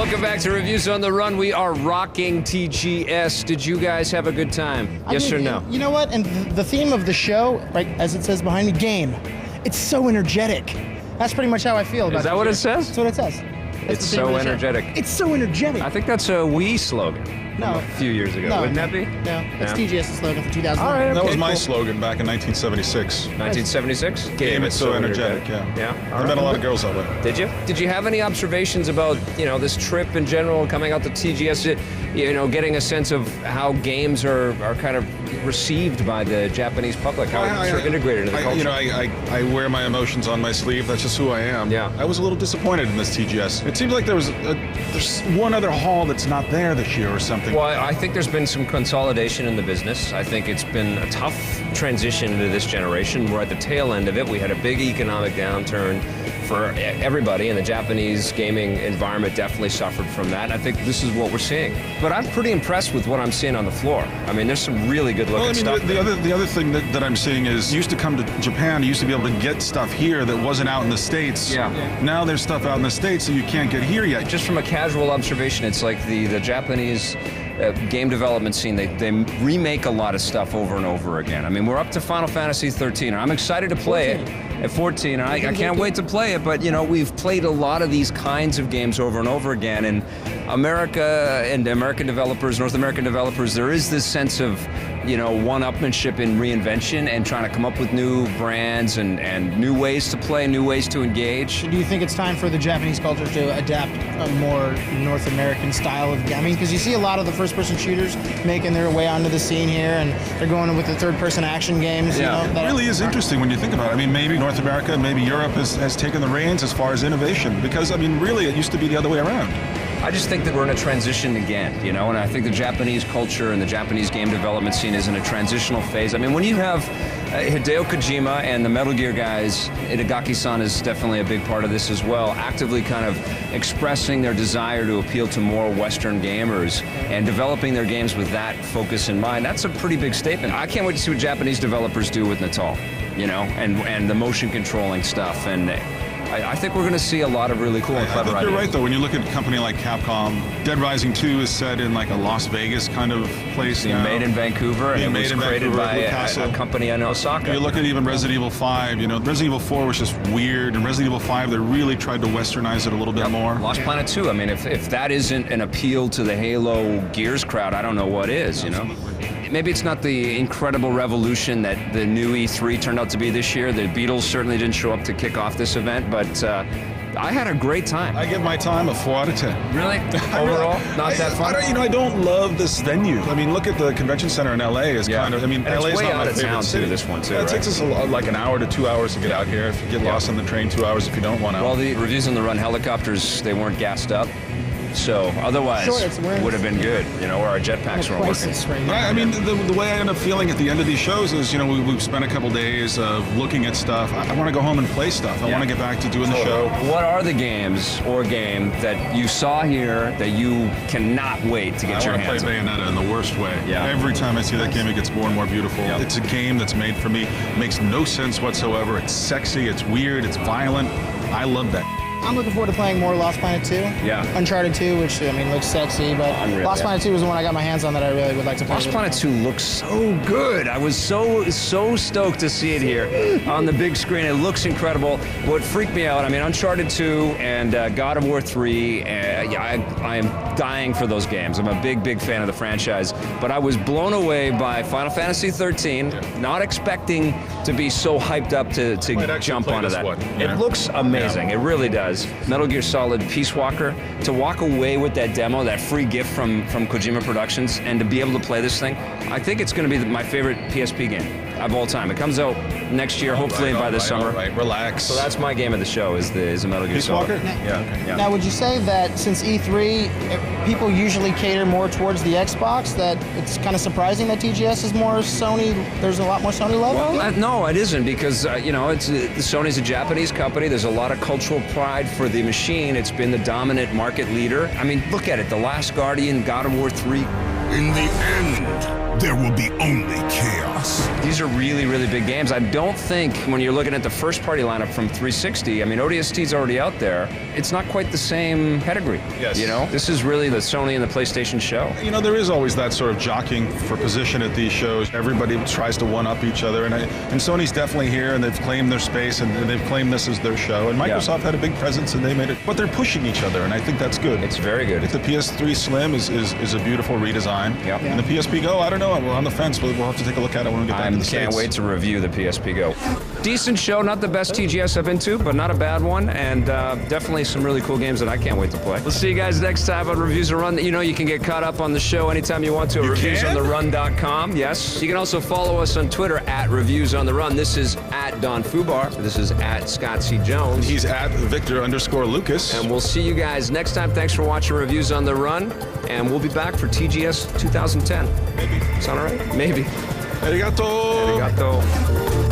Welcome back to Reviews on the Run. We are rocking TGS. Did you guys have a good time? Yes or no? You know what? And the theme of the show, right, as it says behind me, game. It's so energetic. That's pretty much how I feel about it. Is that what it says? That's what it says. It's so energetic. It's so energetic. I think that's a Wii slogan. No. A few years ago. No. Wouldn't that be? No, that's TGS's slogan for 2000. All right, That was my cool. slogan back in 1976. 1976? Game, it's so energetic, yeah. Yeah? I met a lot of girls that way. Did you? Did you have any observations about, this trip in general, coming out to TGS, getting a sense of how games are kind of received by the Japanese public, how it's integrated into the culture? I wear my emotions on my sleeve. That's just who I am. Yeah. I was a little disappointed in this TGS. It seems like there's one other hall that's not there this year or something. Well, I think there's been some consolidation in the business. I think it's been a tough transition into this generation. We're at the tail end of it. We had a big economic downturn for everybody, and the Japanese gaming environment definitely suffered from that. I think this is what we're seeing. But I'm pretty impressed with what I'm seeing on the floor. I mean, there's some really good-looking stuff. The other thing that I'm seeing is, you used to come to Japan, you used to be able to get stuff here that wasn't out in the States. Yeah. Now there's stuff out in the States that you can't get here yet. Just from a casual observation, it's like the Japanese game development scene, they remake a lot of stuff over and over again. I mean, we're up to Final Fantasy 13, and I'm excited to play it at 14, and I can't wait to play it, but, we've played a lot of these kinds of games over and over again, and America and American developers, North American developers, there is this sense of, one-upmanship in reinvention and trying to come up with new brands and new ways to play, new ways to engage. Do you think it's time for the Japanese culture to adapt a more North American style of gaming? Because you see a lot of the first-person shooters making their way onto the scene here, and they're going with the third-person action games. Yeah. It really is interesting when you think about it. I mean, maybe North America, maybe Europe has taken the reins as far as innovation, because, really, it used to be the other way around. I just think that we're in a transition again, and I think the Japanese culture and the Japanese game development scene is in a transitional phase. I mean, when you have Hideo Kojima and the Metal Gear guys, Itagaki-san is definitely a big part of this as well, actively kind of expressing their desire to appeal to more Western gamers and developing their games with that focus in mind. That's a pretty big statement. I can't wait to see what Japanese developers do with Natal, and the motion controlling stuff, and I think we're going to see a lot of really cool and clever ideas. You're right, though. When you look at a company like Capcom, Dead Rising 2 is set in like a Las Vegas kind of place now. Made in Vancouver, and it was created by a company in Osaka. You look at even Resident Evil 5, Resident Evil 4 was just weird, and Resident Evil 5, they really tried to westernize it a little bit more. Lost Planet 2, I mean, if that isn't an appeal to the Halo Gears crowd, I don't know what is, Maybe it's not the incredible revolution that the new E3 turned out to be this year. The Beatles certainly didn't show up to kick off this event, but I had a great time. I give my time a 4 out of 10. Really? Overall? Not that fun? I don't love this venue. I mean, look at the convention center in LA is kind of, and LA it's is way not out my of favorite town city. too, this one too, It takes us like an hour to 2 hours to get out here. If you get lost on the train, 2 hours if you don't want to. Well, the Reviews on the Run helicopters, they weren't gassed up. So otherwise, would have been good, or our jetpacks weren't working. Right, I mean, the way I end up feeling at the end of these shows is, we've spent a couple days of looking at stuff. I want to go home and play stuff. I want to get back to doing the show. What are the games or game that you saw here that you cannot wait to get your hands on? I want to play Bayonetta in the worst way. Yeah. Every time I see that game, it gets more and more beautiful. Yep. It's a game that's made for me. It makes no sense whatsoever. It's sexy, it's weird, it's violent. I love that. I'm looking forward to playing more Lost Planet 2. Yeah. Uncharted 2, which, looks sexy, but Unreal, Lost Planet 2 was the one I got my hands on that I really would like to play. Lost Planet 2 looks so good. I was so stoked to see it here on the big screen. It looks incredible. What freaked me out, Uncharted 2 and God of War 3, I am dying for those games. I'm a big fan of the franchise, but I was blown away by Final Fantasy 13, not expecting to be so hyped up to jump onto that. It looks amazing. It really does. Metal Gear Solid Peace Walker, to walk away with that demo, that free gift from Kojima Productions, and to be able to play this thing, I think it's going to be my favorite PSP game of all time. It comes out next year, hopefully by the summer. All right, relax. So that's my game of the show, is a Metal Gear Solid. Peace Walker? Yeah. Now, would you say that since E3, people usually cater more towards the Xbox, that it's kind of surprising that TGS is more Sony, there's a lot more Sony love? Well, no, it isn't, because, Sony's a Japanese company. There's a lot of cultural pride for the machine. It's been the dominant market leader. I mean, look at it. The Last Guardian, God of War 3. In the end, there will be only chaos. These are really, really big games. I don't think when you're looking at the first-party lineup from 360, I mean, ODST's already out there. It's not quite the same pedigree. Yes. You know, this is really the Sony and the PlayStation show. You know, there is always that sort of jockeying for position at these shows. Everybody tries to one-up each other, and Sony's definitely here, and they've claimed their space, and they've claimed this as their show. And Microsoft had a big presence, and they made it. But they're pushing each other, and I think that's good. It's very good. The PS3 Slim is a beautiful redesign. Yep. And the PSP Go, I don't know. We're on the fence. We'll have to take a look at it when we get back to the Can't States. wait to review the PSP Go. Decent show, not the best TGS I've been to, but not a bad one, and definitely some really cool games that I can't wait to play. We'll see you guys next time on Reviews on the Run. You know you can get caught up on the show anytime you want to at reviewsontherun.com. Yes. You can also follow us on Twitter at Reviews on the Run. This is at Don Fubar. This is at Scott C. Jones. He's at Victor_Lucas. And we'll see you guys next time. Thanks for watching Reviews on the Run, and we'll be back for TGS 2010. Maybe. Sound all right? Maybe. Arigato. Arigato.